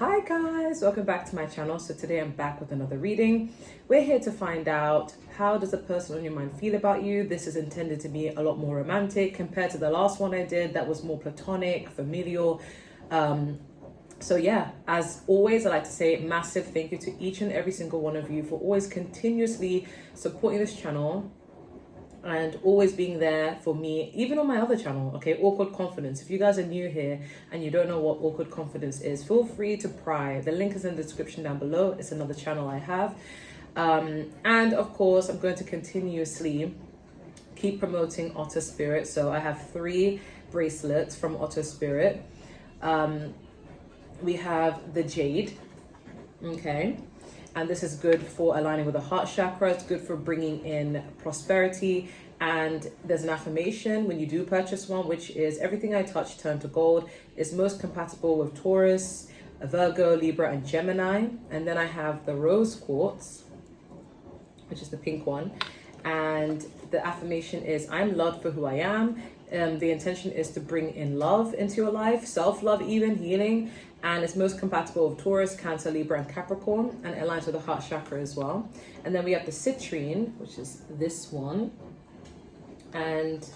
Hi guys, welcome back to my channel. So today I'm back with another reading. We're here to find out, how does the person on your mind feel about you? This is intended to be a lot more romantic compared to the last one I did that was more platonic, familial. So yeah, as always, I like to say massive thank you to each and every single one of you for always continuously supporting this channel and always being there for me, even on my other channel, okay, Awkward Confidence. If you guys are new here and you don't know what Awkward Confidence is, feel free to pry. The link is in the description down below. It's another channel I have. And of course, I'm going to continuously keep promoting Otter Spirit. So I have 3 bracelets from Otter Spirit. We have the Jade, okay? And this is good for aligning with the heart chakra. It's good for bringing in prosperity. And there's an affirmation when you do purchase one, which is everything I touch turn to gold. It's most compatible with Taurus, Virgo, Libra, and Gemini. And then I have the rose quartz, which is the pink one. And the affirmation is, I'm loved for who I am. The intention is to bring in love into your life, self-love, even healing. And it's most compatible with Taurus, Cancer, Libra, and Capricorn, and it aligns with the heart chakra as well. And then we have the citrine, which is this one. And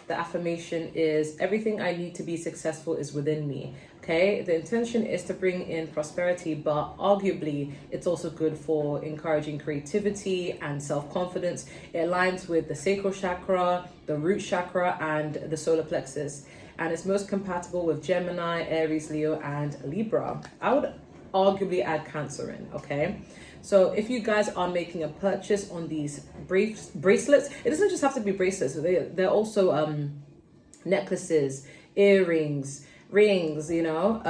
the affirmation is, everything I need to be successful is within me. Okay, the intention is to bring in prosperity, but arguably it's also good for encouraging creativity and self-confidence. It aligns with the sacral chakra, the root chakra, and the solar plexus. And it's most compatible with Gemini, Aries, Leo, and Libra. I would arguably add Cancer in, okay? So if you guys are making a purchase on these bracelets, it doesn't just have to be bracelets. They're also necklaces, earrings, rings, you know.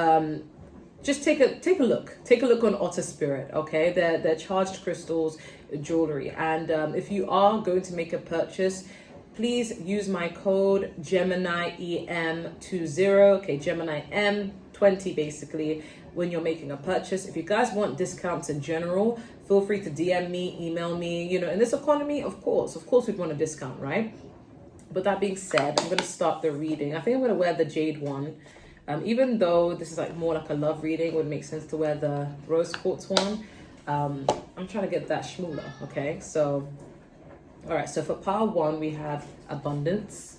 Just take a look. Take a look on Otter Spirit, okay? They're charged crystals, jewelry. And if you are going to make a purchase, please use my code GeminiEM20, okay, Gemini M20 basically, when you're making a purchase. If you guys want discounts in general, feel free to DM me, email me. You know, in this economy, of course we'd want a discount, right? But that being said, I'm going to start the reading. I think I'm going to wear the Jade one. Even though this is like more like a love reading, it would make sense to wear the rose quartz one. I'm trying to get that shmoola, okay? So all right, so for pile 1, we have abundance.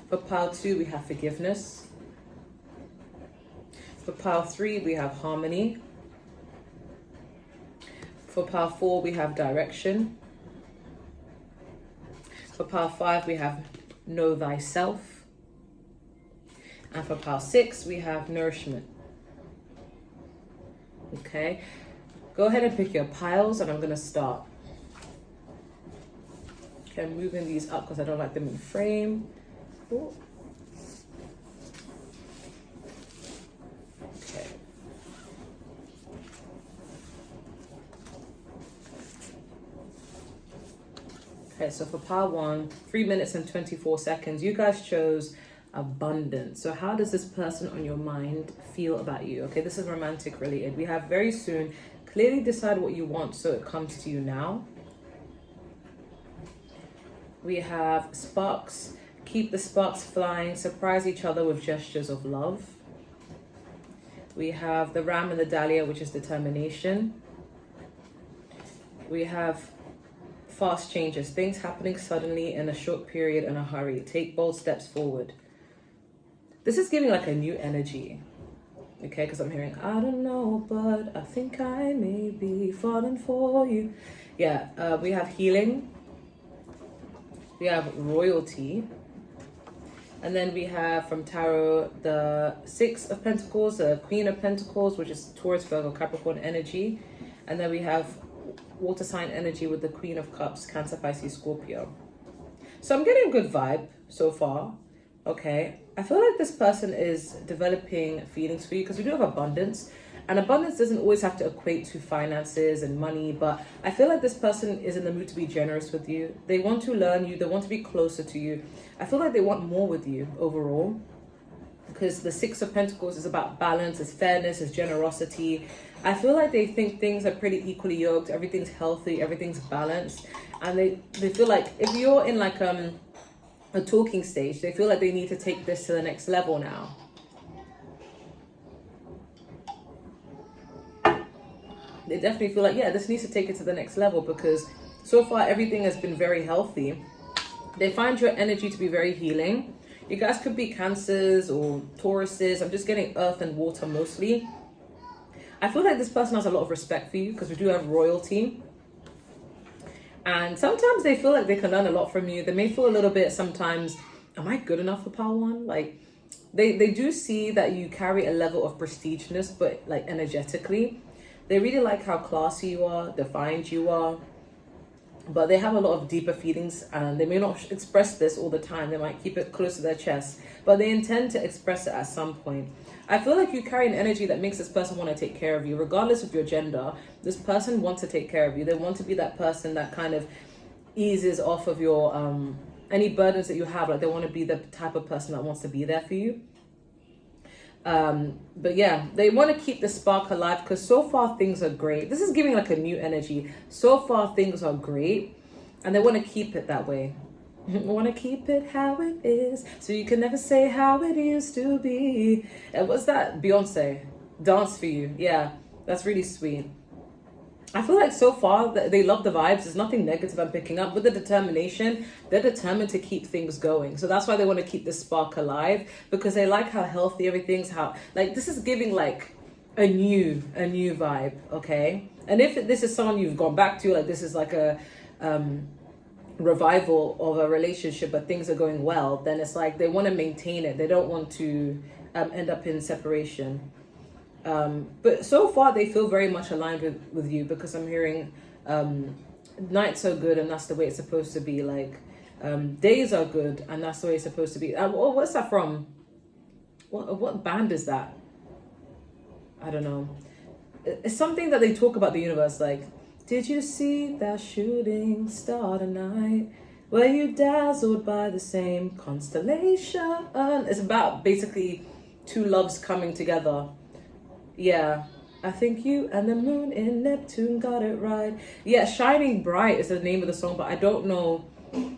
For pile 2, we have forgiveness. For pile 3, we have harmony. For pile 4, we have direction. For pile 5, we have know thyself. And for pile 6, we have nourishment. Okay, go ahead and pick your piles, and I'm going to start. Okay, I'm moving these up because I don't like them in frame. Ooh. Okay. Okay, so for pile 1, 3 minutes and 24 seconds, you guys chose abundance. So how does this person on your mind feel about you? Okay, this is romantic related. We have very soon, clearly decide what you want so it comes to you now. We have sparks, keep the sparks flying, surprise each other with gestures of love. We have the ram and the dahlia, which is determination. We have fast changes, things happening suddenly in a short period in a hurry. Take bold steps forward. This is giving like a new energy, okay? Because I'm hearing, I don't know, but I think I may be falling for you. Yeah, we have healing. We have royalty, and then we have from tarot the 6 of Pentacles, the Queen of Pentacles, which is Taurus, Virgo, Capricorn energy, and then we have water sign energy with the Queen of Cups, Cancer, Pisces, Scorpio. So I'm getting a good vibe so far. Okay, I feel like this person is developing feelings for you because we do have abundance. And abundance doesn't always have to equate to finances and money, but I feel like this person is in the mood to be generous with you. They want to learn you. They want to be closer to you. I feel like they want more with you overall, because the 6 of Pentacles is about balance, it's fairness, it's generosity. I feel like they think things are pretty equally yoked. Everything's healthy, everything's balanced. And they feel like if you're in like a talking stage, they feel like they need to take this to the next level now. they definitely feel like, yeah, this needs to take it to the next level, because so far everything has been very healthy. They find your energy to be very healing. You guys could be Cancers or Tauruses. I'm just getting earth and water mostly. I feel like this person has a lot of respect for you because we do have royalty. And sometimes they feel like they can learn a lot from you. They may feel a little bit sometimes, am I good enough for Pile 1? Like, they do see that you carry a level of prestigeness, but like energetically. They really like how classy you are, defined you are. But they have a lot of deeper feelings, and they may not express this all the time. They might keep it close to their chest, but they intend to express it at some point. I feel like you carry an energy that makes this person want to take care of you, regardless of your gender. This person wants to take care of you. They want to be that person that kind of eases off of your any burdens that you have. Like, they want to be the type of person that wants to be there for you. But yeah, they want to keep the spark alive because so far things are great. This is giving like a new energy. So far things are great, and they want to keep it that way. Want to keep it how it is, so you can never say how it used to be. And what's that? Beyonce, Dance for You. Yeah, that's really sweet. I feel like so far they love the vibes. There's nothing negative I'm picking up. With the determination, they're determined to keep things going. So that's why they want to keep the spark alive, because they like how healthy everything's, how like this is giving like a new vibe, okay? And if this is someone you've gone back to, like this is like a revival of a relationship, but things are going well, then it's like they want to maintain it. They don't want to end up in separation. But so far they feel very much aligned with you, because I'm hearing nights are good and that's the way it's supposed to be. Like days are good and that's the way it's supposed to be. What's that from? What band is that? I don't know. It's something that they talk about the universe, like, did you see that shooting star tonight? Were you dazzled by the same constellation? It's about basically two loves coming together. Yeah, I think you and the moon in Neptune got it right. Yeah, Shining Bright is the name of the song, but I don't know.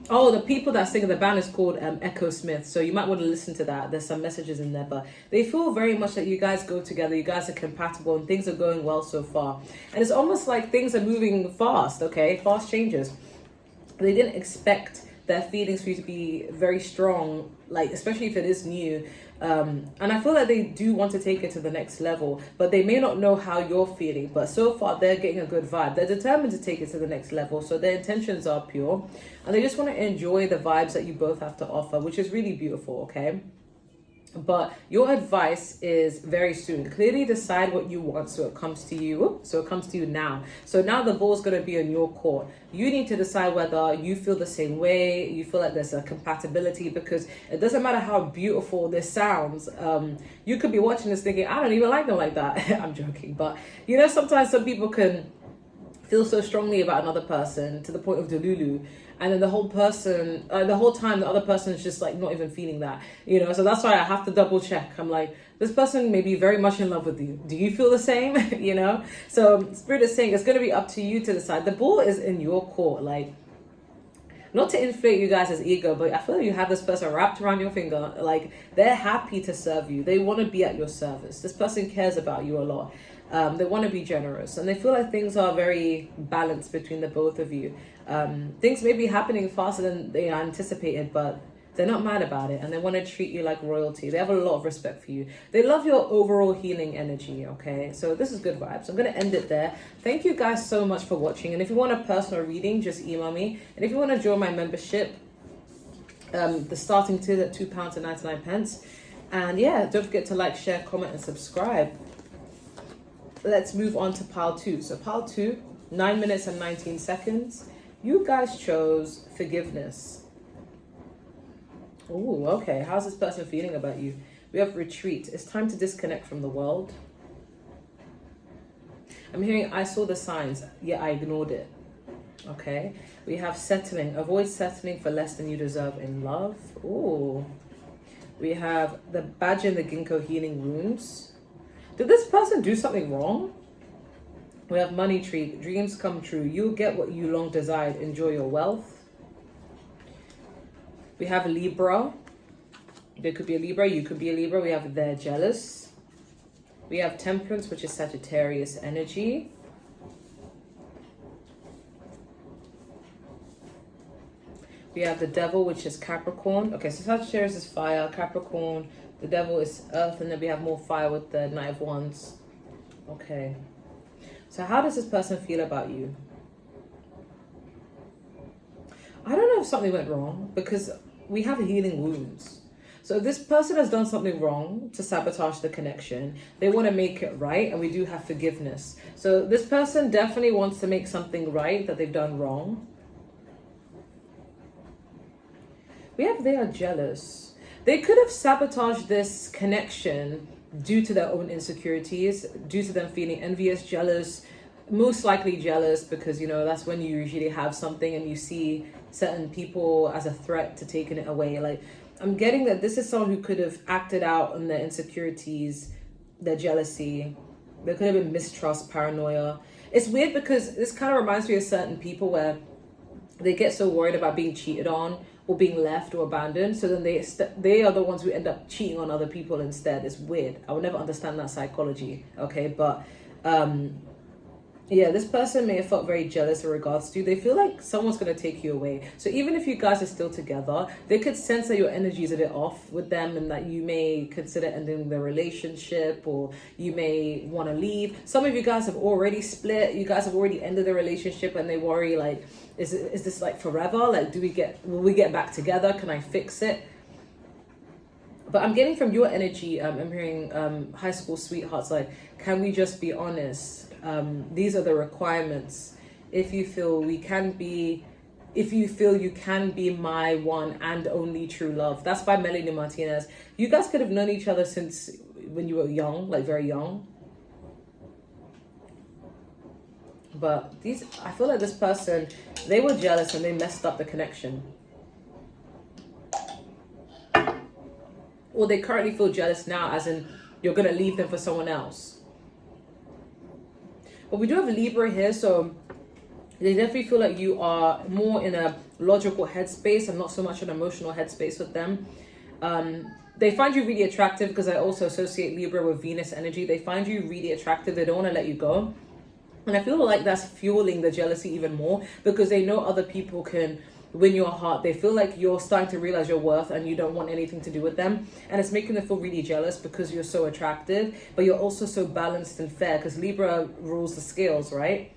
Oh, the people that sing in the band is called Echo Smith, so you might want to listen to that. There's some messages in there, but they feel very much that you guys go together, you guys are compatible, and things are going well so far. And it's almost like things are moving fast, okay? Fast changes. They didn't expect their feelings for you to be very strong, like especially if it is new. And I feel like they do want to take it to the next level, but they may not know how you're feeling. But so far, they're getting a good vibe. They're determined to take it to the next level, so their intentions are pure, and they just want to enjoy the vibes that you both have to offer, which is really beautiful, okay? But your advice is very soon. Clearly decide what you want so it comes to you. So it comes to you now. So now the ball's going to be in your court. You need to decide whether you feel the same way. You feel like there's a compatibility, because it doesn't matter how beautiful this sounds. You could be watching this thinking, I don't even like them like that. I'm joking. But you know, sometimes some people can feel so strongly about another person to the point of delulu, and then the whole time the other person is just like not even feeling that, you know. So that's why I have to double check. I'm like, this person may be very much in love with you. Do you feel the same? You know. So Spirit is saying it's going to be up to you to decide. The ball is in your court. Like, not to inflate you guys' ego, but I feel like you have this person wrapped around your finger. Like, they're happy to serve you. They want to be at your service. This person cares about you a lot. They want to be generous, and they feel like things are very balanced between the both of you. Things may be happening faster than they anticipated, but they're not mad about it, and they want to treat you like royalty. They have a lot of respect for you. They love your overall healing energy, okay? So this is good vibes. I'm going to end it there. Thank you guys so much for watching, and if you want a personal reading, just email me. And if you want to join my membership, the starting tier at £2.99. And yeah, don't forget to like, share, comment, and subscribe. Let's move on to pile 2. So pile 2, 9 minutes and 19 seconds. You guys chose forgiveness. Oh, okay. How's this person feeling about you? We have retreat. It's time to disconnect from the world. I'm hearing, I saw the signs, yet I ignored it. Okay. We have settling. Avoid settling for less than you deserve in love. Oh. We have the badger and the ginkgo healing wounds. Did this person do something wrong? We have money tree. Dreams come true. You'll get what you long desired. Enjoy your wealth. We have a Libra. There could be a Libra. You could be a Libra. We have they're jealous. We have temperance, which is Sagittarius energy. We have the devil, which is Capricorn. Okay, so Sagittarius is fire, Capricorn, the devil is earth, and then we have more fire with the Knight of Wands. Okay. So how does this person feel about you? I don't know if something went wrong, because we have healing wounds. So if this person has done something wrong to sabotage the connection, they want to make it right, and we do have forgiveness. So this person definitely wants to make something right that they've done wrong. We have they are jealous. They could have sabotaged this connection due to their own insecurities, due to them feeling envious, jealous, most likely jealous, because, you know, that's when you usually have something and you see certain people as a threat to taking it away. Like, I'm getting that this is someone who could have acted out on their insecurities, their jealousy. There could have been mistrust, paranoia. It's weird because this kind of reminds me of certain people where they get so worried about being cheated on or being left or abandoned, so then they are the ones who end up cheating on other people instead. It's weird. I would never understand that psychology, okay? But yeah, this person may have felt very jealous in regards to you. They feel like someone's going to take you away. So even if you guys are still together, they could sense that your energy is a bit off with them and that you may consider ending the relationship, or you may want to leave. Some of you guys have already split. You guys have already ended the relationship, and they worry, like, is this like forever? Like, will we get back together? Can I fix it? But I'm getting from your energy, I'm hearing high school sweethearts, like, can we just be honest? These are the requirements. If you feel you can be my one and only true love. That's by Melanie Martinez. You guys could have known each other since when you were young, like very young. But I feel like this person, they were jealous and they messed up the connection. Or they currently feel jealous now, as in you're going to leave them for someone else. But we do have a Libra here, so they definitely feel like you are more in a logical headspace and not so much an emotional headspace with them. They find you really attractive, because I also associate Libra with Venus energy. They find you really attractive. They don't want to let you go. And I feel like that's fueling the jealousy even more, because they know other people can win your heart. They feel like you're starting to realize your worth and you don't want anything to do with them, and it's making them feel really jealous because you're so attractive, but you're also so balanced and fair, because Libra rules the scales, right?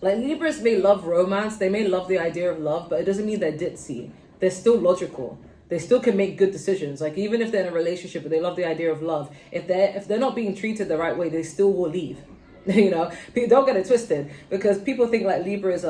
Like, Libras may love romance, they may love the idea of love, but it doesn't mean they're ditzy. They're still logical. They still can make good decisions. Like, even if they're in a relationship but they love the idea of love, if they're not being treated the right way, they still will leave. You know, don't get it twisted, because people think like Libras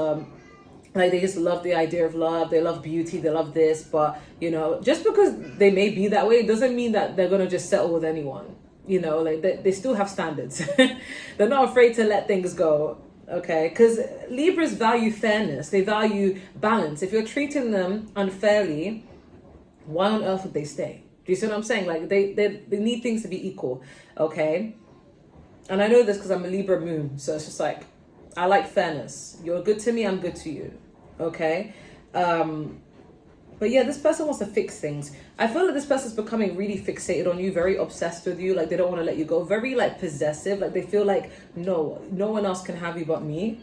like, they just love the idea of love, they love beauty, they love this, but, you know, just because they may be that way, it doesn't mean that they're going to just settle with anyone. You know, like, they still have standards. They're not afraid to let things go, okay? Because Libras value fairness, they value balance. If you're treating them unfairly, why on earth would they stay? Do you see what I'm saying? Like, they need things to be equal, okay? And I know this because I'm a Libra moon, so it's just like, I like fairness. You're good to me, I'm good to you. Okay? But yeah, this person wants to fix things. I feel like this person's becoming really fixated on you, very obsessed with you. Like, they don't want to let you go. Very, like, possessive. Like, they feel like, no one else can have you but me.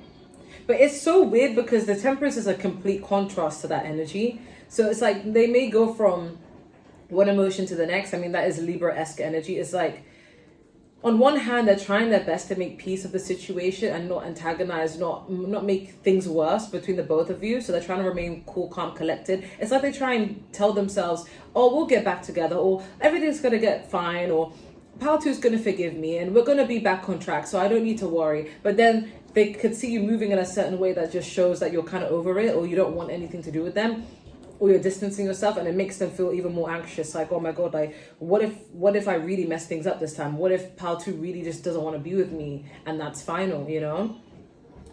But it's so weird, because the Temperance is a complete contrast to that energy. So it's like they may go from one emotion to the next. I mean, that is Libra-esque energy. It's like, on one hand, they're trying their best to make peace of the situation and not antagonize, not make things worse between the both of you. So they're trying to remain cool, calm, collected. It's like they try and tell themselves, oh, we'll get back together, or everything's going to get fine, or Pal 2's going to forgive me, and we're going to be back on track, so I don't need to worry. But then they could see you moving in a certain way that just shows that you're kind of over it, or you don't want anything to do with them, or you're distancing yourself, and it makes them feel even more anxious. Like, oh my God, like, what if I really mess things up this time? What if Pal 2 really just doesn't want to be with me, and that's final, you know?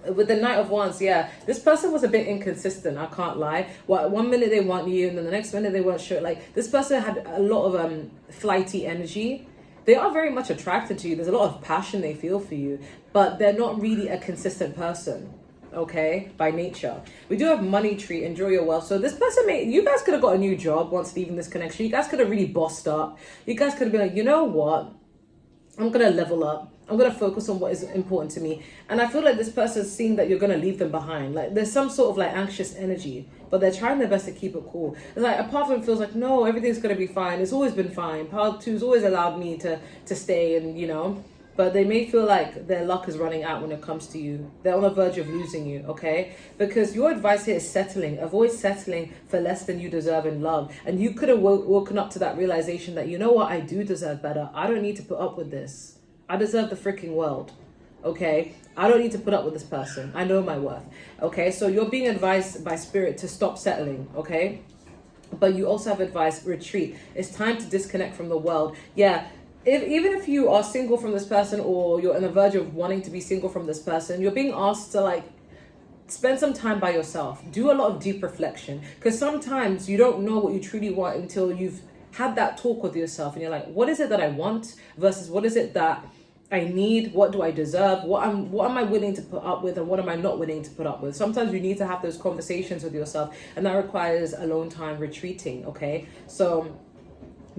With the Knight of Wands, yeah, this person was a bit inconsistent, I can't lie. Well, one minute they want you, and then the next minute they weren't sure. Like, this person had a lot of flighty energy. They are very much attracted to you. There's a lot of passion they feel for you, but they're not really a consistent person. Okay, by nature. We do have money tree, enjoy your wealth. So this person you guys could have got a new job once leaving this connection. You guys could have really bossed up. You guys could have been like, you know what? I'm going to level up. I'm going to focus on what is important to me. And I feel like this person's seeing that you're going to leave them behind. Like there's some sort of like anxious energy, but they're trying their best to keep it cool. It's like a part of them feels like, no, everything's going to be fine. It's always been fine. Part two's always allowed me to stay and, you know, but they may feel like their luck is running out when it comes to you. They're on the verge of losing you, okay? Because your advice here is settling. Avoid settling for less than you deserve in love. And you could have woken up to that realization that, you know what, I do deserve better. I don't need to put up with this. I deserve the freaking world, okay? I don't need to put up with this person. I know my worth, okay? So you're being advised by spirit to stop settling, okay? But you also have advice, retreat. It's time to disconnect from the world. Yeah, even if you are single from this person or you're on the verge of wanting to be single from this person, you're being asked to like spend some time by yourself. Do a lot of deep reflection, because sometimes you don't know what you truly want until you've had that talk with yourself and you're like, what is it that I want versus what is it that I need? What do I deserve? What am I willing to put up with and what am I not willing to put up with? Sometimes you need to have those conversations with yourself, and that requires alone time, retreating, okay? So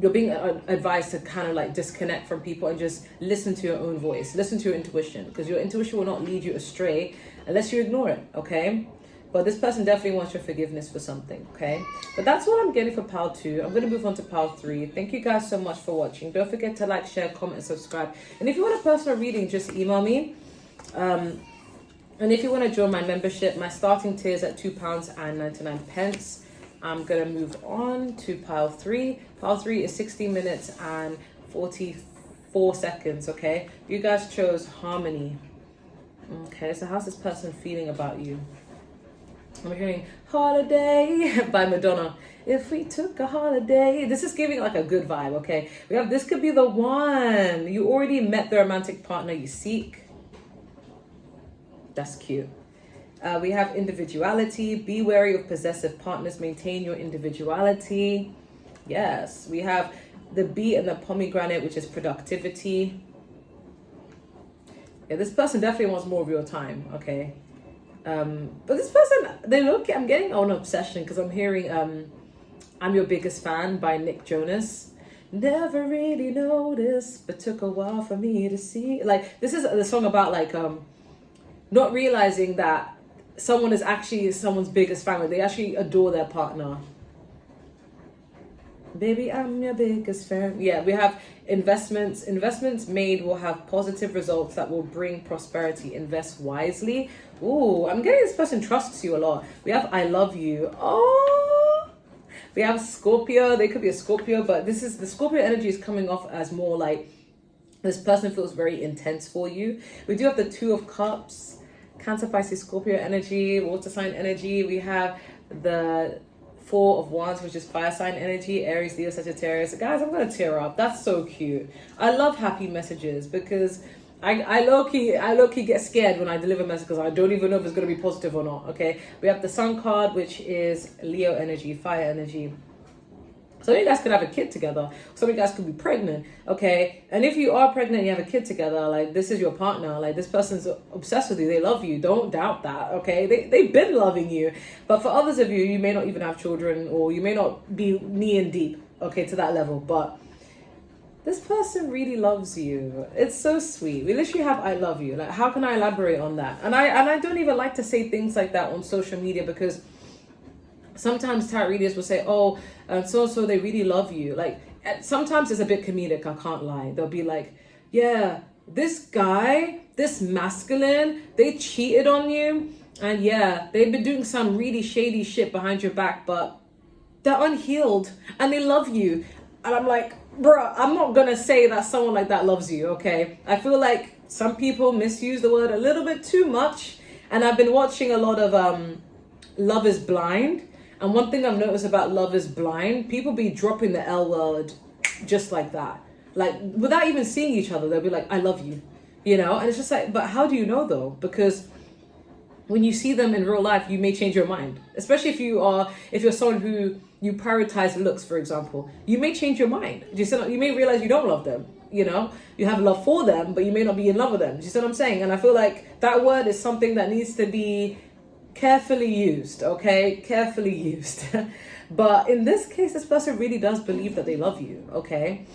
you're being advised to kind of like disconnect from people and just listen to your own voice, listen to your intuition, because your intuition will not lead you astray unless you ignore it, okay? But this person definitely wants your forgiveness for something, okay? But that's what I'm getting for pile 2. I'm going to move on to pile 3. Thank you guys so much for watching. Don't forget to like, share, comment, and subscribe. And if you want a personal reading, just email me. And if you want to join my membership, my starting tier is at £2.99. I'm going to move on to pile 3. Pile 3 is 60 minutes and 44 seconds, okay? You guys chose harmony. Okay, so how's this person feeling about you? I'm hearing Holiday by Madonna. If we took a holiday. This is giving like a good vibe, okay? We have this could be the one. You already met the romantic partner you seek. That's cute. We have individuality. Be wary of possessive partners. Maintain your individuality. Yes. We have the bee and the pomegranate, which is productivity. Yeah, this person definitely wants more of your time, okay? But this person, I'm getting on obsession because I'm hearing I'm Your Biggest Fan by Nick Jonas. Never really noticed, but took a while for me to see. Like, this is the song about like not realizing that someone is actually someone's biggest fan. Like, they actually adore their partner. Baby, I'm your biggest fan. Yeah, we have investments. Investments made will have positive results that will bring prosperity. Invest wisely. Ooh, I'm getting this person trusts you a lot. We have I love you. Oh, we have Scorpio. They could be a Scorpio, but this is the Scorpio energy is coming off as more like this person feels very intense for you. We do have the Two of Cups, Cancer, Pisces, Scorpio energy, water sign energy. We have the Four of Wands, which is fire sign energy, Aries, Leo, Sagittarius. Guys, I'm gonna tear up. That's so cute. I love happy messages because I low-key get scared when I deliver messages because I don't even know if it's gonna be positive or not. Okay, we have the Sun card, which is Leo energy, fire energy. Some of you guys could have a kid together. Some of you guys could be pregnant, okay? And if you are pregnant and you have a kid together, like, this is your partner. Like, this person's obsessed with you. They love you. Don't doubt that, okay? They've been loving you. But for others of you, you may not even have children or you may not be knee and deep, okay, to that level. But this person really loves you. It's so sweet. We literally have I love you. Like, how can I elaborate on that? And I don't even like to say things like that on social media because sometimes tarot readers will say, oh, so they really love you. Like, sometimes it's a bit comedic, I can't lie. They'll be like, yeah, this guy, this masculine, they cheated on you. And yeah, they've been doing some really shady shit behind your back, but they're unhealed and they love you. And I'm like, bruh, I'm not gonna say that someone like that loves you, okay? I feel like some people misuse the word a little bit too much. And I've been watching a lot of Love is Blind. And one thing I've noticed about Love is Blind, people be dropping the L word just like that. Like, without even seeing each other, they'll be like, I love you, you know? And it's just like, but how do you know though? Because when you see them in real life, you may change your mind. Especially if you're someone who you prioritize looks, for example, you may change your mind. You may realize you don't love them, you know? You have love for them, but you may not be in love with them. Do you see what I'm saying? And I feel like that word is something that needs to be carefully used, okay? Carefully used. But in this case, this person really does believe that they love you, okay?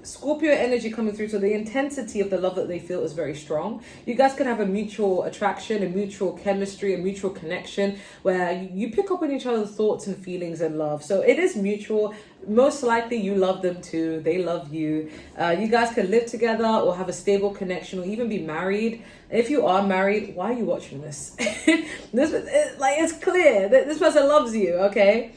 Scorpio energy coming through, so the intensity of the love that they feel is very strong. You guys can have a mutual attraction, a mutual chemistry, a mutual connection where you pick up on each other's thoughts and feelings and love. So it is mutual. Most likely you love them too. They love you. You guys can live together or have a stable connection or even be married. If you are married, why are you watching this? It's clear that this person loves you, okay?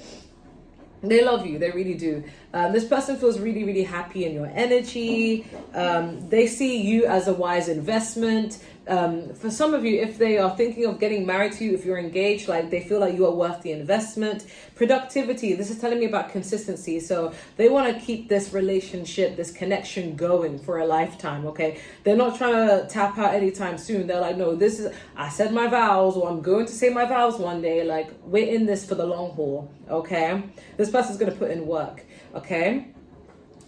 They love you. They really do. This person feels really, really happy in your energy. They see you as a wise investment. For some of you, if they are thinking of getting married to you, if you're engaged, like they feel like you are worth the investment. Productivity. This is telling me about consistency. So they want to keep this relationship, this connection going for a lifetime. Okay. They're not trying to tap out anytime soon. They're like, no, I said my vows, or I'm going to say my vows one day. Like, we're in this for the long haul. Okay. This person's going to put in work. Okay.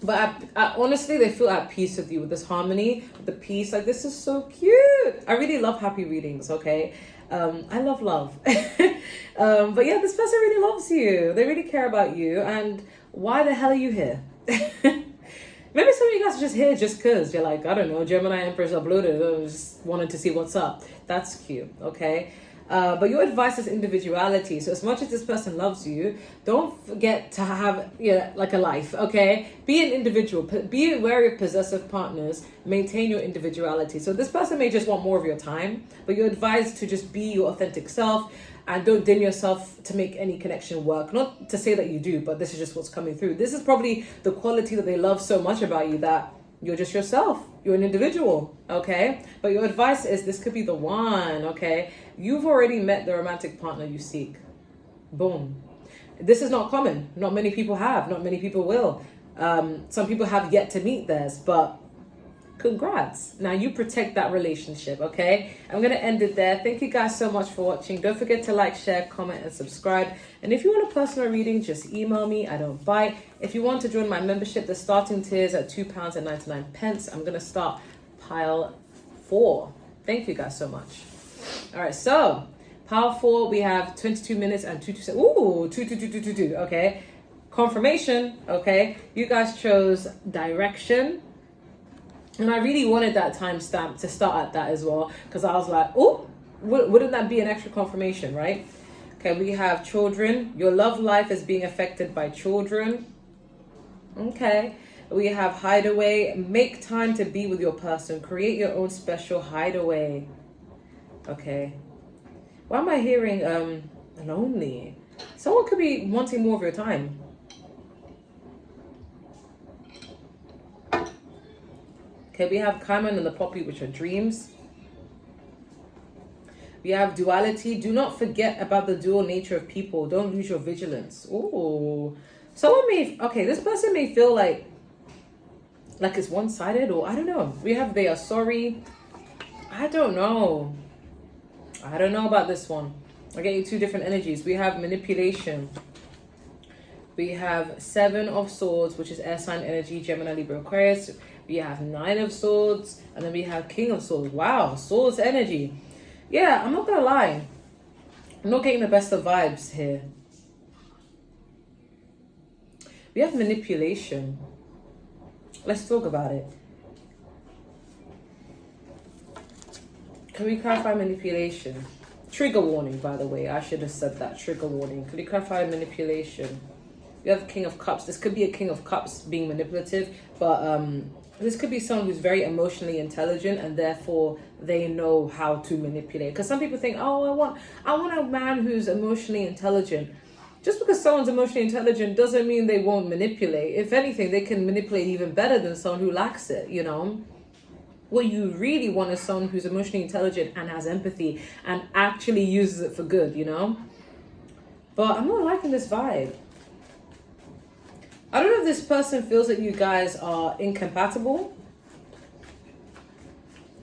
But I honestly, they feel at peace with you, with this harmony, with the peace. Like, this is so cute. I really love happy readings, okay? I love love. But yeah, this person really loves you. They really care about you. And why the hell are you here? Maybe some of you guys are just here just because. You're like, I don't know, Gemini Empress uploaded. I just wanted to see what's up. That's cute, okay? But your advice is individuality. So as much as this person loves you, don't forget to have like a life, okay? Be an individual. Be wary of possessive partners. Maintain your individuality. So this person may just want more of your time, but you're advised to just be your authentic self and don't dim yourself to make any connection work. Not to say that you do, but this is just what's coming through. This is probably the quality that they love so much about you, that you're just yourself. You're an individual, okay? But your advice is this could be the one, okay? You've already met the romantic partner you seek. Boom. This is not common. Not many people have. Not many people will. Some people have yet to meet theirs, but congrats. Now you protect that relationship, okay? I'm going to end it there. Thank you guys so much for watching. Don't forget to like, share, comment, and subscribe. And if you want a personal reading, just email me. I don't bite. If you want to join my membership, the starting tier is at £2.99. I'm going to start pile 4. Thank you guys so much. All right, so pile 4, we have 22 minutes and 2 seconds. Ooh, 2. Okay. Confirmation. Okay. You guys chose direction. And I really wanted that timestamp to start at that as well, because I was like, oh, wouldn't that be an extra confirmation, right? Okay, we have children. Your love life is being affected by children. Okay. We have hideaway. Make time to be with your person. Create your own special hideaway. Okay. Why am I hearing lonely? Someone could be wanting more of your time. Okay, we have Kaiman and the poppy, which are dreams. We have duality. Do not forget about the dual nature of people. Don't lose your vigilance. Ooh. Someone may, okay, this person may feel like it's one-sided, or I don't know. We have they are sorry. I don't know. I don't know about this one. I get you 2 different energies. We have manipulation. We have 7 of Swords, which is air sign energy, Gemini, Libra, Aquarius. We have 9 of Swords, and then we have King of Swords. Wow, Swords energy. Yeah, I'm not gonna lie. I'm not getting the best of vibes here. We have manipulation. Let's talk about it. Can we clarify manipulation? Trigger warning, by the way. I should have said that. Trigger warning. Can we clarify manipulation? We have King of Cups. This could be a King of Cups being manipulative, but this could be someone who's very emotionally intelligent, and therefore they know how to manipulate. Because some people think, oh, I want a man who's emotionally intelligent. Just because someone's emotionally intelligent doesn't mean they won't manipulate. If anything, they can manipulate even better than someone who lacks it, you know? What you really want is someone who's emotionally intelligent and has empathy and actually uses it for good, you know? But I'm not liking this vibe. I don't know if this person feels that you guys are incompatible.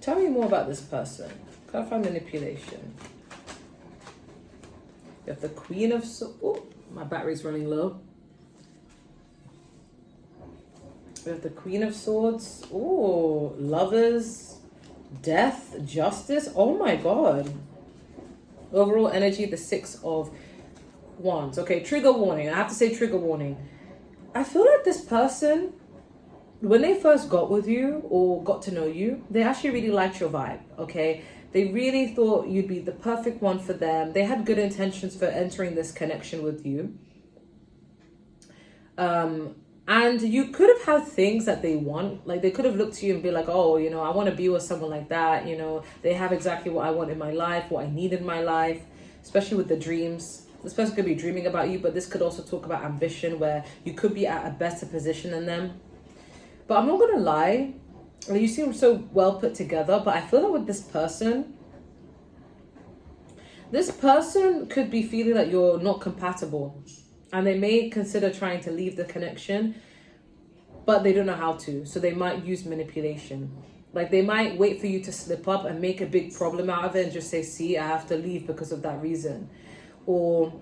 Tell me more about this person. Clarify manipulation. You have the Queen of Swords. Oh, my battery's running low. We have the Queen of Swords. Oh, Lovers, Death, Justice. Oh my God. Overall energy, the 6 of Wands. Okay, trigger warning. I have to say trigger warning. I feel like this person when they first got with you or got to know you, they actually really liked your vibe, okay? They really thought you'd be the perfect one for them. They had good intentions for entering this connection with you. And you could have had things that they want. Like, they could have looked to you and be like, oh, you know, I want to be with someone like that. You know, they have exactly what I want in my life, what I need in my life, especially with the dreams. This person could be dreaming about you, but this could also talk about ambition, where you could be at a better position than them. But I'm not going to lie, you seem so well put together, but I feel that with this person could be feeling that you're not compatible. And they may consider trying to leave the connection, but they don't know how to. So they might use manipulation. Like, they might wait for you to slip up and make a big problem out of it and just say, see, I have to leave because of that reason. Or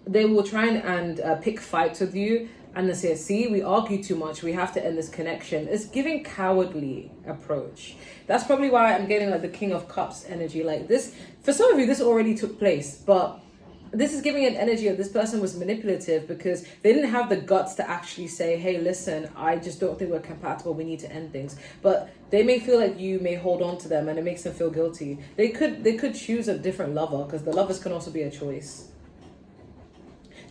they will try and pick fights with you and they say, see, we argue too much, we have to end this connection. It's giving cowardly approach. That's probably why I'm getting like the King of Cups energy. Like this, for some of you, this already took place, but this is giving an energy of this person was manipulative because they didn't have the guts to actually say, hey, listen, I just don't think we're compatible, we need to end things. But they may feel like you may hold on to them and it makes them feel guilty. They could choose a different lover, because the lovers can also be a choice.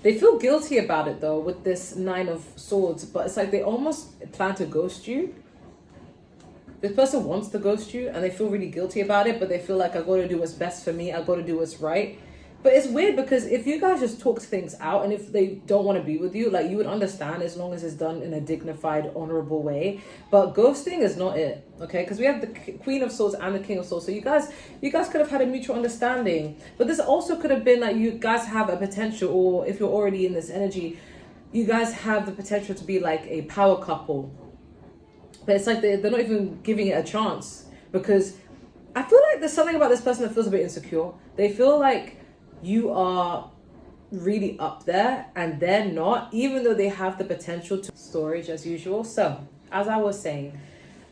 They feel guilty about it though with this 9 of Swords, but it's like they almost plan to ghost you. This person wants to ghost you and they feel really guilty about it, but they feel like I got to do what's best for me, I got to do what's right. But it's weird because if you guys just talked things out and if they don't want to be with you, like, you would understand as long as it's done in a dignified, honorable way. But ghosting is not it, okay? Because we have the Queen of Swords and the King of Swords. So you guys could have had a mutual understanding. But this also could have been like you guys have a potential, or if you're already in this energy, you guys have the potential to be like a power couple. But it's like they're not even giving it a chance, because I feel like there's something about this person that feels a bit insecure. They feel like you are really up there and they're not, even though they have the potential to storage as usual. So as I was saying,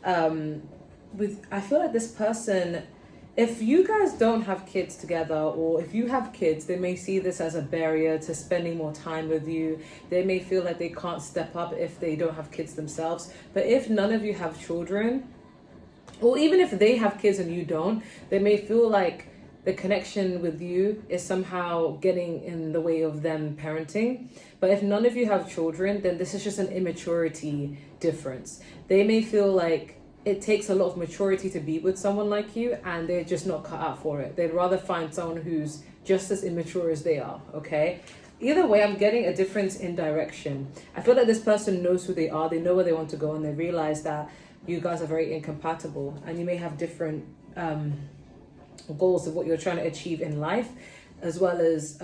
I feel like this person, if you guys don't have kids together, or if you have kids, they may see this as a barrier to spending more time with you. They may feel like they can't step up if they don't have kids themselves. But if none of you have children, or even if they have kids and you don't, they may feel like the connection with you is somehow getting in the way of them parenting. But if none of you have children, then this is just an immaturity difference. They may feel like it takes a lot of maturity to be with someone like you, and they're just not cut out for it. They'd rather find someone who's just as immature as they are, okay? Either way, I'm getting a difference in direction. I feel like this person knows who they are, they know where they want to go, and they realize that you guys are very incompatible, and you may have different goals of what you're trying to achieve in life, as well as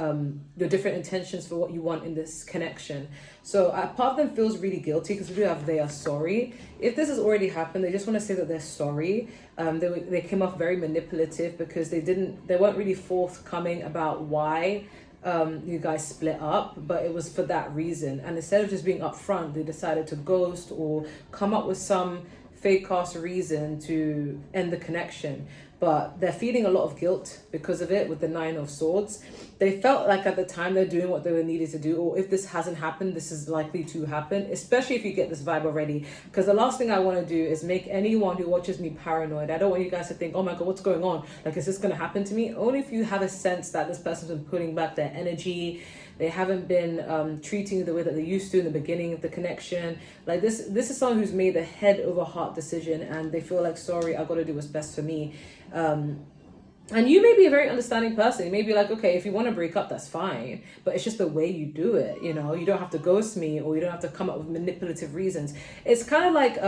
your different intentions for what you want in this connection. So part of them feels really guilty because we do have they are sorry. If this has already happened, they just want to say that they're sorry. They came off very manipulative because they weren't really forthcoming about why you guys split up, but it was for that reason. And instead of just being upfront, they decided to ghost or come up with some fake ass reason to end the connection. But they're feeling a lot of guilt because of it with the 9 of Swords. They felt like at the time they're doing what they were needed to do, or if this hasn't happened, this is likely to happen, especially if you get this vibe already. Because the last thing I want to do is make anyone who watches me paranoid. I don't want you guys to think, oh my God, what's going on? Like, is this going to happen to me? Only if you have a sense that this person's been putting back their energy. They haven't been treating you the way that they used to in the beginning of the connection. Like this is someone who's made a head over heart decision, and they feel like, sorry, I got to do what's best for me. And you may be a very understanding person. You may be like, okay, if you want to break up, that's fine. But it's just the way you do it. You know, you don't have to ghost me, or you don't have to come up with manipulative reasons. It's kind of like,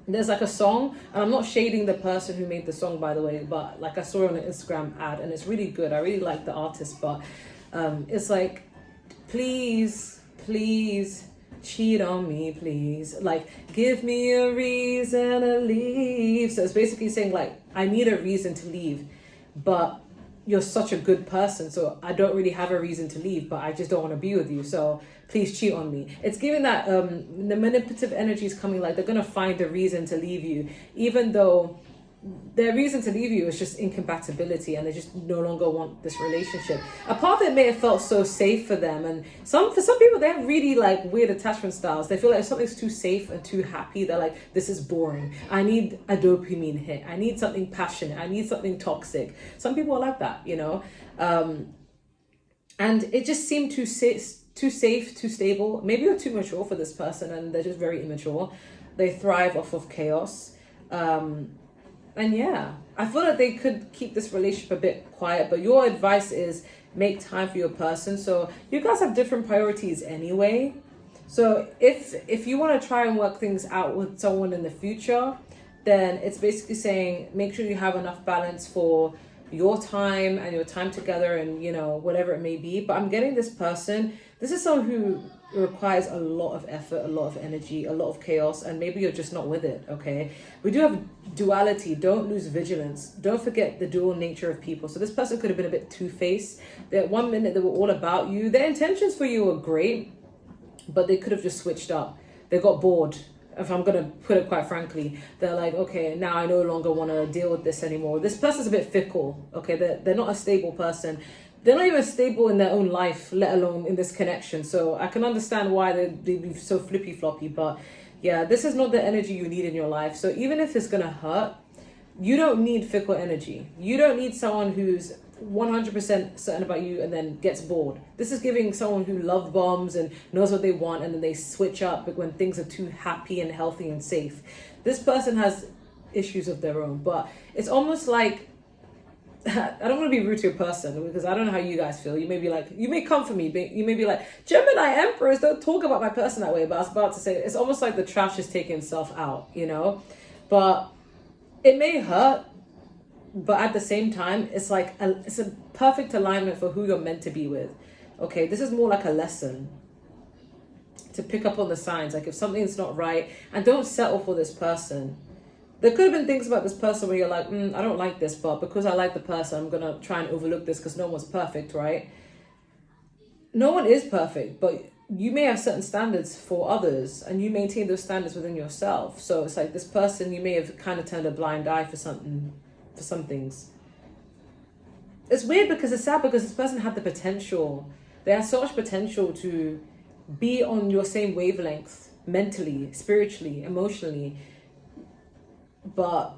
there's like a song, and I'm not shading the person who made the song, by the way, but like I saw it on an Instagram ad and it's really good. I really like the artist, but it's like, please cheat on me, please. Like, give me a reason to leave. So it's basically saying, like, I need a reason to leave, but you're such a good person, so I don't really have a reason to leave, but I just don't want to be with you. So please cheat on me. It's giving that the manipulative energy is coming, like they're going to find a reason to leave you, even though their reason to leave you is just incompatibility, and they just no longer want this relationship. A part of it may have felt so safe for them, and for some people, they have really like weird attachment styles. They feel like if something's too safe and too happy, they're like, this is boring. I need a dopamine hit. I need something passionate. I need something toxic. Some people are like that, you know, and it just seemed too safe, too stable. Maybe you're too mature for this person, and they're just very immature. They thrive off of chaos. And yeah, I feel like they could keep this relationship a bit quiet, but your advice is make time for your person. So you guys have different priorities anyway. So if you want to try and work things out with someone in the future, then it's basically saying, make sure you have enough balance for your time and your time together, and, you know, whatever it may be. But I'm getting this person, this is someone who requires a lot of effort, a lot of energy, a lot of chaos, and maybe you're just not with it. Okay, we do have duality. Don't lose vigilance. Don't forget the dual nature of people. So this person could have been a bit two-faced. That 1 minute they were all about you, their intentions for you were great, but they could have just switched up. They got bored, if I'm gonna put it quite frankly. They're like, okay, now I no longer want to deal with this anymore. This person's a bit fickle. Okay, they're not a stable person. They're not even stable in their own life, let alone in this connection. So I can understand why they'd be so flippy floppy. But yeah, this is not the energy you need in your life. So even if it's gonna hurt, you don't need fickle energy. You don't need someone who's 100% certain about you and then gets bored. This is giving someone who love bombs and knows what they want, and then they switch up when things are too happy and healthy and safe. This person has issues of their own, but it's almost like, I don't want to be rude to a person, because I don't know how you guys feel. You may be like, you may come for me, but you may be like, Gemini, Empress, don't talk about my person that way. But I was about to say, it's almost like the trash is taking itself out, you know? But it may hurt, but at the same time, it's like, it's a perfect alignment for who you're meant to be with. Okay, this is more like a lesson to pick up on the signs. Like if something's not right, and don't settle for this person. There could have been things about this person where you're like, I don't like this, but because I like the person, I'm going to try and overlook this because no one's perfect, right? No one is perfect, but you may have certain standards for others, and you maintain those standards within yourself. So it's like this person, you may have kind of turned a blind eye for some things. It's weird because it's sad, because this person had the potential. They had so much potential to be on your same wavelength, mentally, spiritually, emotionally. But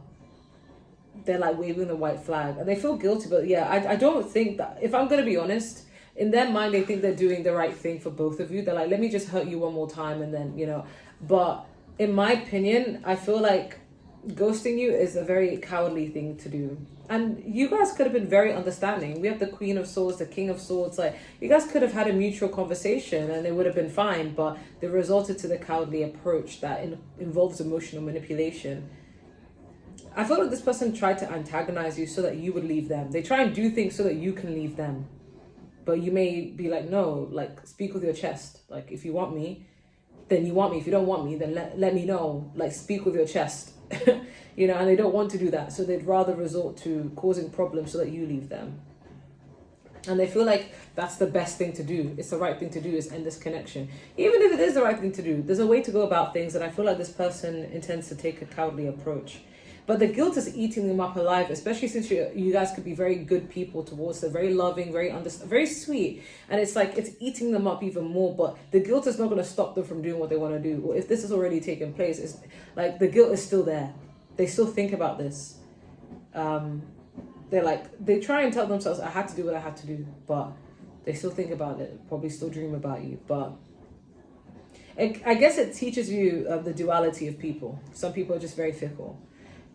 they're like waving the white flag, and they feel guilty. But yeah, I don't think that, if I'm going to be honest, in their mind, they think they're doing the right thing for both of you. They're like, let me just hurt you one more time, and then, you know. But in my opinion, I feel like ghosting you is a very cowardly thing to do. And you guys could have been very understanding. We have the Queen of Swords, the King of Swords. Like, you guys could have had a mutual conversation and it would have been fine, but they resorted to the cowardly approach that involves emotional manipulation. I feel like this person tried to antagonize you so that you would leave them. They try and do things so that you can leave them. But you may be like, no, like, speak with your chest. Like, if you want me, then you want me. If you don't want me, then let me know. Like, speak with your chest. You know, and they don't want to do that. So they'd rather resort to causing problems so that you leave them. And they feel like that's the best thing to do. It's the right thing to do, is end this connection. Even if it is the right thing to do, there's a way to go about things. And I feel like this person intends to take a cowardly approach. But the guilt is eating them up alive, especially since you guys could be very good people towards them, very loving, very sweet. And it's like, it's eating them up even more. But the guilt is not going to stop them from doing what they want to do. Or if this has already taken place, it's like the guilt is still there. They still think about this. They try and tell themselves, I had to do what I had to do. But they still think about it, probably still dream about you. But I guess it teaches you the duality of people. Some people are just very fickle.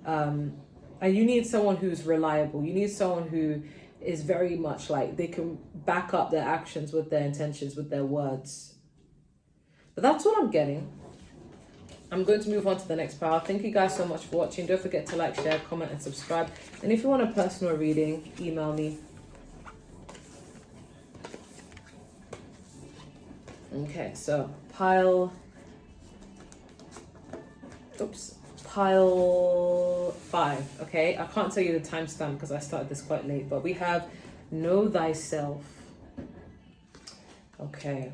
And you need someone who's reliable. You need someone who is very much like, they can back up their actions with their intentions, with their words. But that's what I'm getting. I'm going to move on to the next part. Thank you guys so much for watching. Don't forget to like, share, comment, and subscribe. And if you want a personal reading, email me. Okay, so pile 5. Okay, I can't tell you the timestamp because I started this quite late, but we have Know Thyself. Okay,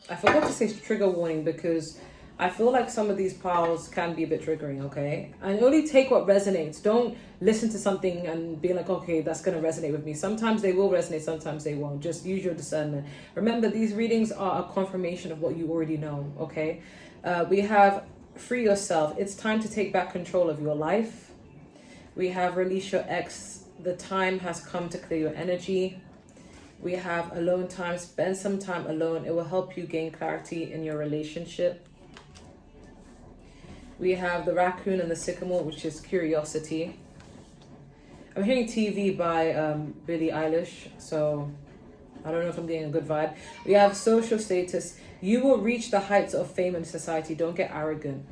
I forgot to say trigger warning because I feel like some of these piles can be a bit triggering, okay? And only take what resonates. Don't listen to something and be like, okay, that's going to resonate with me. Sometimes they will resonate, sometimes they won't. Just use your discernment. Remember, these readings are a confirmation of what you already know, okay? We have free yourself. It's time to take back control of your life. We have release your ex. The time has come to clear your energy. We have alone time. Spend some time alone. It will help you gain clarity in your relationship. We have the raccoon and the sycamore, which is curiosity. I'm hearing TV by Billie Eilish, so I don't know if I'm getting a good vibe. We have social status. You will reach the heights of fame in society. Don't get arrogant.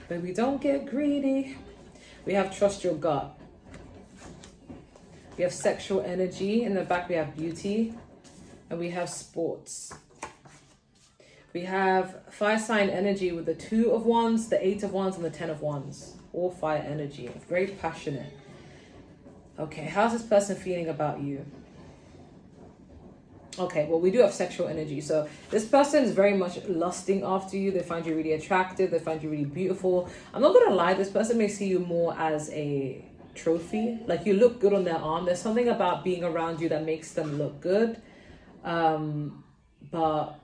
But we don't get greedy. We have trust your gut. We have sexual energy. In the back, we have beauty. And we have sports. We have fire sign energy with the 2 of Wands, the 8 of Wands, and the 10 of Wands. All fire energy. Very passionate. Okay, how's this person feeling about you? Okay, well, we do have sexual energy. So this person is very much lusting after you. They find you really attractive. They find you really beautiful. I'm not going to lie. This person may see you more as a trophy. Like, you look good on their arm. There's something about being around you that makes them look good. But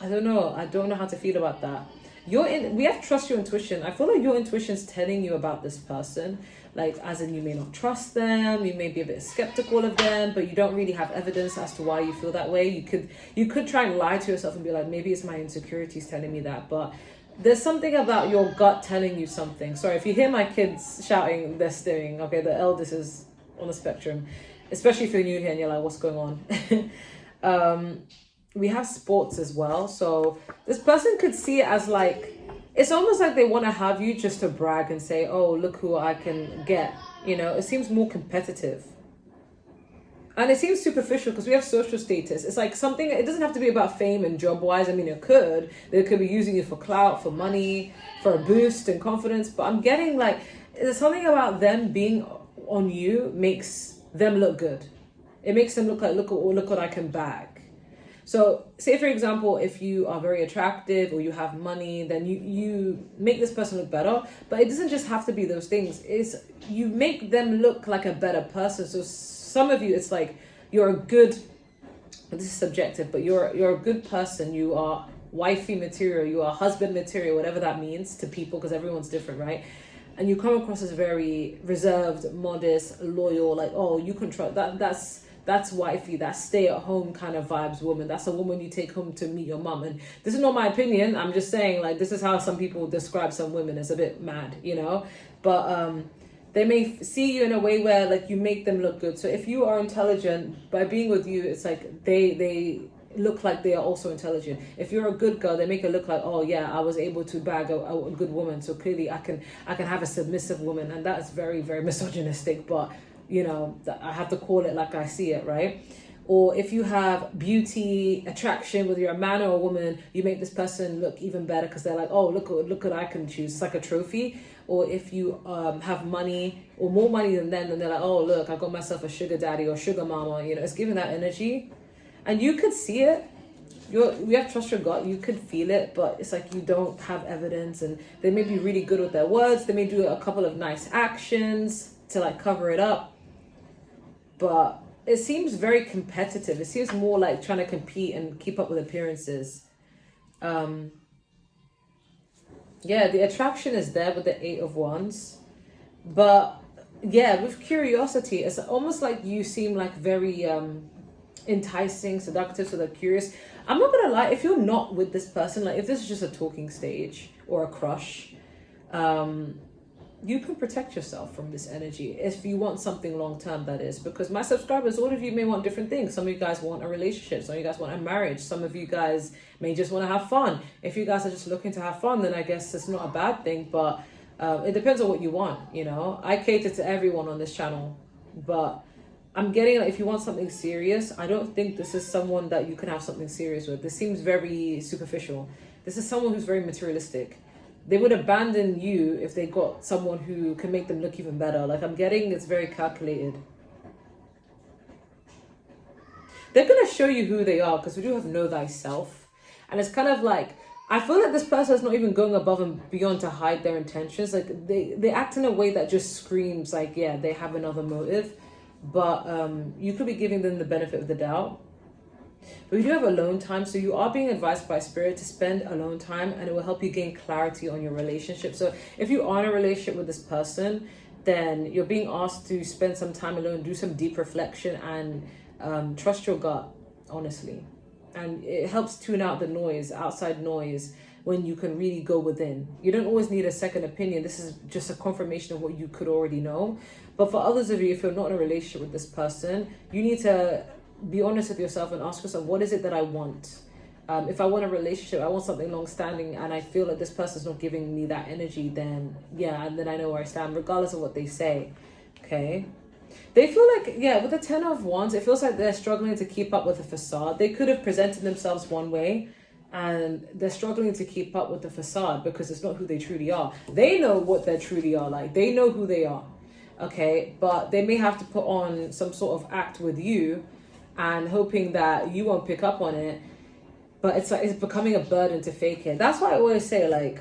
I don't know. I don't know how to feel about that. We have trust your intuition. I feel like your intuition's telling you about this person. Like, as in, you may not trust them, you may be a bit skeptical of them, but you don't really have evidence as to why you feel that way. You could try and lie to yourself and be like, maybe it's my insecurities telling me that, but there's something about your gut telling you something. Sorry, if you hear my kids shouting, they're staring. Okay, the eldest is on the spectrum, especially if you're new here and you're like, what's going on? We have sports as well. So this person could see it as like, it's almost like they want to have you just to brag and say, oh, look who I can get. You know, it seems more competitive. And it seems superficial because we have social status. It's like something, it doesn't have to be about fame and job-wise. I mean, it could. They could be using you for clout, for money, for a boost and confidence. But I'm getting like, there's something about them being on you makes them look good. It makes them look like, look what I can bag. So say, for example, if you are very attractive or you have money, then you make this person look better. But it doesn't just have to be those things. It's you make them look like a better person. So some of you, it's like you're a good, this is subjective, but you're a good person. You are wifey material. You are husband material, whatever that means to people, because everyone's different, right? And you come across as very reserved, modest, loyal, like, oh, you can trust that's wifey, that stay-at-home kind of vibes woman. That's a woman you take home to meet your mom. And this is not my opinion. I'm just saying, like, this is how some people describe some women. It's a bit mad, you know? But they may see you in a way where, like, you make them look good. So if you are intelligent, by being with you, it's like they look like they are also intelligent. If you're a good girl, they make it look like, oh yeah, I was able to bag a good woman. So clearly I can have a submissive woman. And that's very, very misogynistic. But you know, I have to call it like I see it, right? Or if you have beauty, attraction, whether you're a man or a woman, you make this person look even better because they're like, oh, look what I can choose. It's like a trophy. Or if you have money or more money than them, then they're like, oh, look, I got myself a sugar daddy or sugar mama. You know, it's giving that energy. And you could see it. We have trust your gut. You could feel it, but it's like you don't have evidence. And they may be really good with their words. They may do a couple of nice actions to like cover it up. But it seems very competitive. It seems more like trying to compete and keep up with appearances. Yeah, the attraction is there with the 8 of Wands. But yeah, with curiosity, it's almost like you seem like very enticing, seductive, so they're curious. I'm not gonna lie, if you're not with this person, like if this is just a talking stage or a crush, you can protect yourself from this energy if you want something long-term, that is. Because my subscribers, all of you may want different things. Some of you guys want a relationship. Some of you guys want a marriage. Some of you guys may just want to have fun. If you guys are just looking to have fun, then I guess it's not a bad thing. But it depends on what you want, you know. I cater to everyone on this channel. But I'm getting, like, if you want something serious, I don't think this is someone that you can have something serious with. This seems very superficial. This is someone who's very materialistic. They would abandon you if they got someone who can make them look even better. Like, I'm getting, it's very calculated. They're going to show you who they are, because we do have know thyself. And it's kind of like, I feel like this person is not even going above and beyond to hide their intentions. Like they act in a way that just screams like, yeah, they have another motive. But you could be giving them the benefit of the doubt. But you do have alone time, so you are being advised by spirit to spend alone time, and it will help you gain clarity on your relationship. So if you are in a relationship with this person, then you're being asked to spend some time alone, do some deep reflection, and trust your gut, honestly. And it helps tune out the noise, outside noise, when you can really go within. You don't always need a second opinion. This is just a confirmation of what you could already know. But for others of you, if you're not in a relationship with this person, you need to be honest with yourself and ask yourself, what is it that I want? If I want a relationship, I want something long-standing, and I feel like this person's not giving me that energy, then yeah, and then I know where I stand, regardless of what they say. Okay. They feel like, yeah, with the Ten of Wands, it feels like they're struggling to keep up with the facade. They could have presented themselves one way, and they're struggling to keep up with the facade because it's not who they truly are. They know what they truly are like. They know who they are, okay? But they may have to put on some sort of act with you and hoping that you won't pick up on it. But it's like, it's becoming a burden to fake it. That's why I always say, like,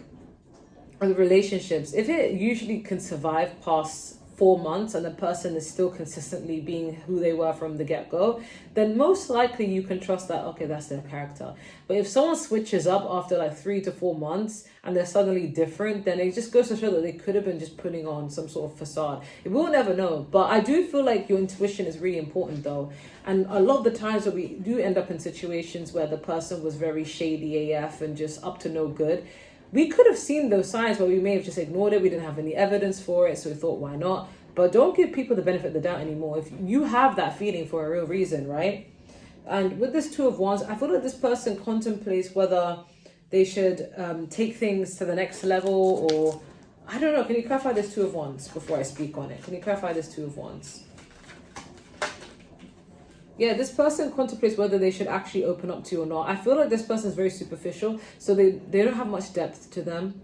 with relationships, if it usually can survive past 4 months and the person is still consistently being who they were from the get-go, then most likely you can trust that, okay, that's their character. But if someone switches up after like 3 to 4 months and they're suddenly different, then it just goes to show that they could have been just putting on some sort of facade. We'll never know. But I do feel like your intuition is really important though. And a lot of the times where we do end up in situations where the person was very shady AF and just up to no good, we could have seen those signs, but we may have just ignored it. We didn't have any evidence for it, so we thought, why not? But don't give people the benefit of the doubt anymore. If you have that feeling for a real reason, right? And with this Two of Wands, I feel like this person contemplates whether they should take things to the next level, or I don't know. Can you clarify this Two of Wands before I speak on it? Can you clarify this Two of Wands? Yeah, this person contemplates whether they should actually open up to you or not. I feel like this person is very superficial, so they don't have much depth to them.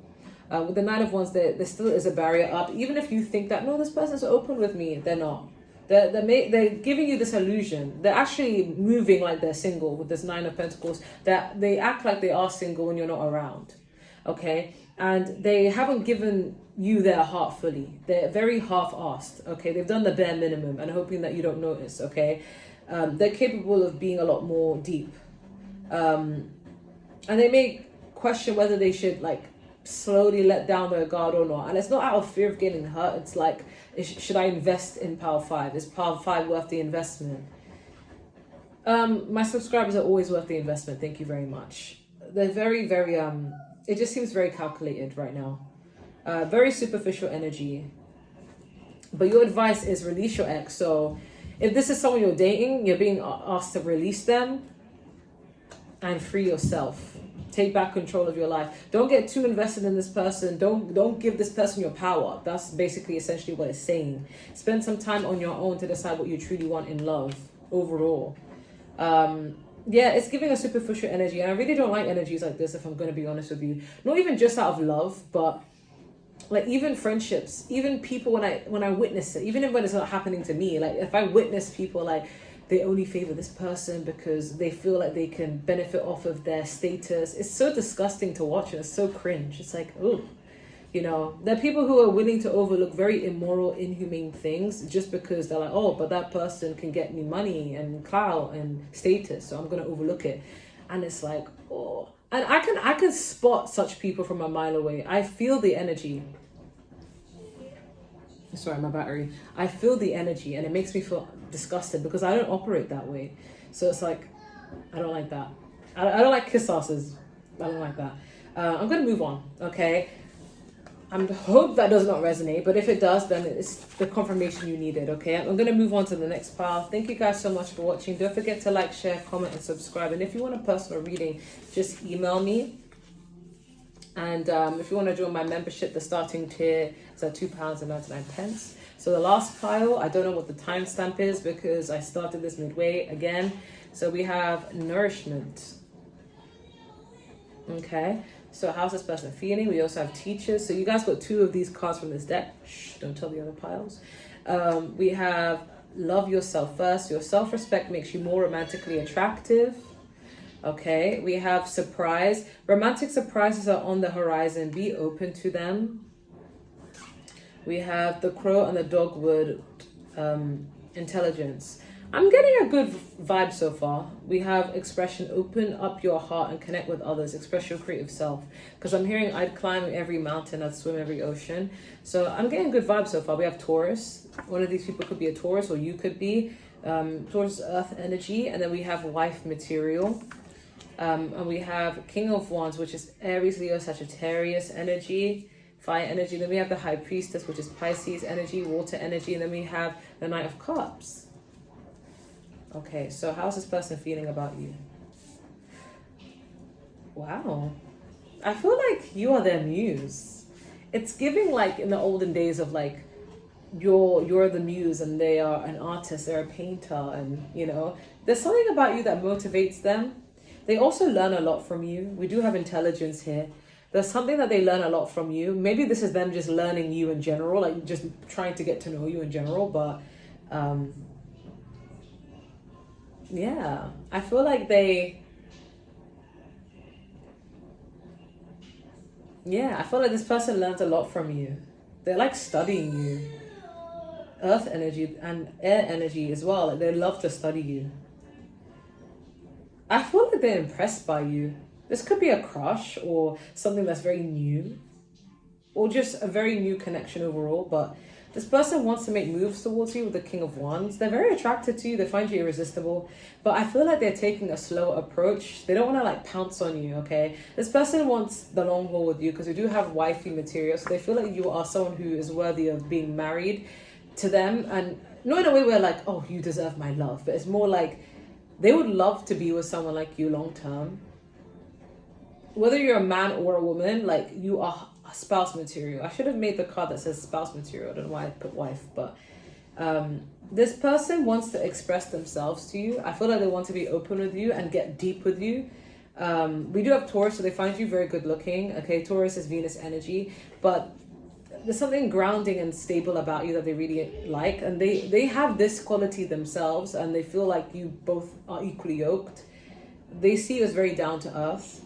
With the Nine of Wands, there still is a barrier up. Even if you think that, no, this person's open with me, they're not. They're giving you this illusion. They're actually moving like they're single with this Nine of Pentacles. That they act like they are single when you're not around, okay? And they haven't given you their heart fully. They're very half-assed, okay? They've done the bare minimum and hoping that you don't notice, okay? They're capable of being a lot more deep. And they may question whether they should like slowly let down their guard or not. And it's not out of fear of getting hurt. It's like, should I invest in Power 5? Is Power 5 worth the investment? My subscribers are always worth the investment. Thank you very much. They're very, very, it just seems very calculated right now. Very superficial energy. But your advice is release your ex. So if this is someone you're dating, you're being asked to release them and free yourself. Take back control of your life. Don't get too invested in this person. Don't give this person your power. That's basically essentially what it's saying. Spend some time on your own to decide what you truly want in love overall. Yeah, it's giving a superficial energy. And I really don't like energies like this, if I'm going to be honest with you. Not even just out of love, but like even friendships, even people when I witness it, even when it's not happening to me, like if I witness people like they only favor this person because they feel like they can benefit off of their status, it's so disgusting to watch and it's so cringe. It's like, oh, you know, there are people who are willing to overlook very immoral, inhumane things just because they're like, oh, but that person can get me money and clout and status, so I'm gonna overlook it. And it's like, oh. And I can spot such people from a mile away. I feel the energy. Sorry, my battery. I feel the energy and it makes me feel disgusted because I don't operate that way. So it's like, I don't like that. I don't like kiss asses. I don't like that. I'm going to move on, okay? I hope that does not resonate, but if it does, then it's the confirmation you needed, okay? I'm going to move on to the next pile. Thank you guys so much for watching. Don't forget to like, share, comment, and subscribe. And if you want a personal reading, just email me. And if you want to join my membership, the starting tier is at £2.99. So the last pile, I don't know what the timestamp is because I started this midway again. So we have Nourishment. Okay. So how's this person feeling? We also have Teachers. So you guys got 2 of these cards from this deck. Shh, don't tell the other piles. We have Love Yourself First. Your self-respect makes you more romantically attractive. Okay, we have surprise. Romantic surprises are on the horizon. Be open to them. We have the crow and the dogwood, intelligence. I'm getting a good vibe so far. We have expression, open up your heart and connect with others. Express your creative self. Because I'm hearing I'd climb every mountain, I'd swim every ocean. So I'm getting good vibes so far. We have Taurus. One of these people could be a Taurus, or you could be. Taurus earth energy. And then we have wife material. And we have King of Wands, which is Aries, Leo, Sagittarius energy, fire energy. Then we have the High Priestess, which is Pisces energy, water energy. And then we have the Knight of Cups. Okay, so how's this person feeling about you? Wow. I feel like you are their muse. It's giving like in the olden days of like you're the muse and they are an artist, they're a painter, and you know, there's something about you that motivates them. They also learn a lot from you. We do have intelligence here. There's something that they learn a lot from you. Maybe this is them just learning you in general, like just trying to get to know you in general, but yeah, I feel like I feel like this person learns a lot from you. They're like studying you. Earth energy and air energy as well. Like they love to study you. I feel like they're impressed by you. This could be a crush or something that's very new, or just a very new connection overall, but this person wants to make moves towards you with the King of Wands. They're very attracted to you. They find you irresistible. But I feel like they're taking a slow approach. They don't want to like pounce on you, okay? This person wants the long haul with you because we do have wifey material. So they feel like you are someone who is worthy of being married to them. And not in a way where like, oh, you deserve my love. But it's more like they would love to be with someone like you long term. Whether you're a man or a woman, like you are spouse material. I should have made the card that says spouse material. I don't know why I put wife, but this person wants to express themselves to you. I feel like they want to be open with you and get deep with you. We do have Taurus, so they find you very good looking. Okay, Taurus is Venus energy, but there's something grounding and stable about you that they really like, and they have this quality themselves, and they feel like you both are equally yoked. They see you as very down to earth.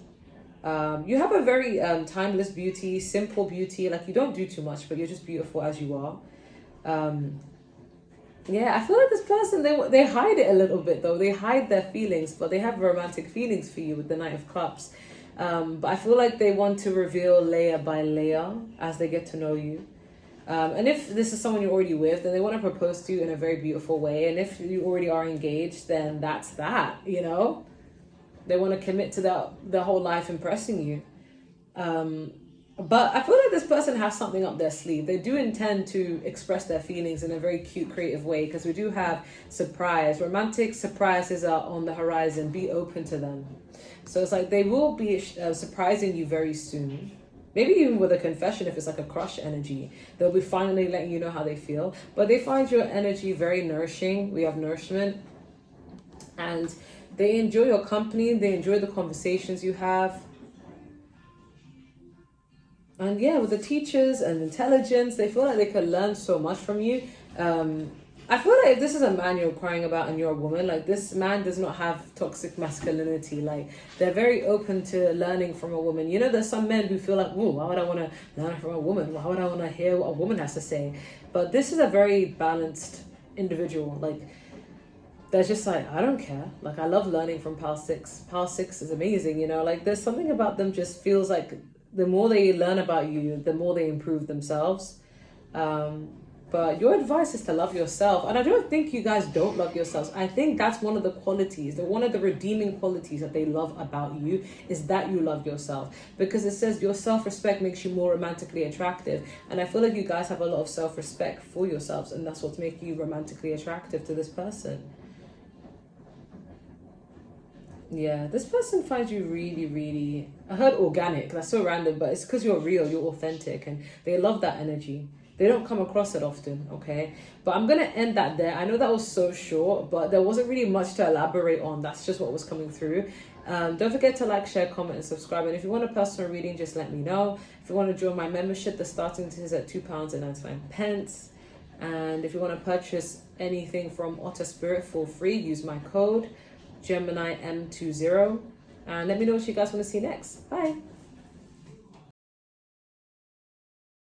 You have a very timeless beauty, simple beauty. Like you don't do too much, but you're just beautiful as you are. Yeah, I feel like this person, they hide it a little bit though. They hide their feelings, but they have romantic feelings for you with the Knight of Cups. But I feel like they want to reveal layer by layer as they get to know you. And if this is someone you're already with, then they want to propose to you in a very beautiful way. And if you already are engaged, then that's that, you know? They want to commit to their whole life impressing you. But I feel like this person has something up their sleeve. They do intend to express their feelings in a very cute, creative way, because we do have surprise. Romantic surprises are on the horizon. Be open to them. So it's like they will be surprising you very soon. Maybe even with a confession if it's like a crush energy. They'll be finally letting you know how they feel. But they find your energy very nourishing. We have nourishment. And they enjoy your company. They enjoy the conversations you have. And yeah, with the teachers and intelligence, they feel like they could learn so much from you. I feel like if this is a man you're crying about and you're a woman, like this man does not have toxic masculinity. Like they're very open to learning from a woman. You know, there's some men who feel like, whoa, why would I want to learn from a woman? Why would I want to hear what a woman has to say? But this is a very balanced individual. Like they're just like, I don't care. Like I love learning from Pal 6. Pal 6 is amazing, you know, like there's something about them just feels like the more they learn about you, the more they improve themselves. But your advice is to love yourself. And I don't think you guys don't love yourselves. I think that's one of the qualities, one of the redeeming qualities that they love about you is that you love yourself. Because it says your self-respect makes you more romantically attractive. And I feel like you guys have a lot of self-respect for yourselves. And that's what's making you romantically attractive to this person. Yeah, this person finds you really, really... I heard organic. That's so random, but it's because you're real, you're authentic. And they love that energy. They don't come across it often, okay? But I'm going to end that there. I know that was so short, but there wasn't really much to elaborate on. That's just what was coming through. Don't forget to like, share, comment, and subscribe. And if you want a personal reading, just let me know. If you want to join my membership, the starting is at £2.99. And if you want to purchase anything from Otter Spirit for free, use my code, Gemini M20. And let me know what you guys want to see next. Bye.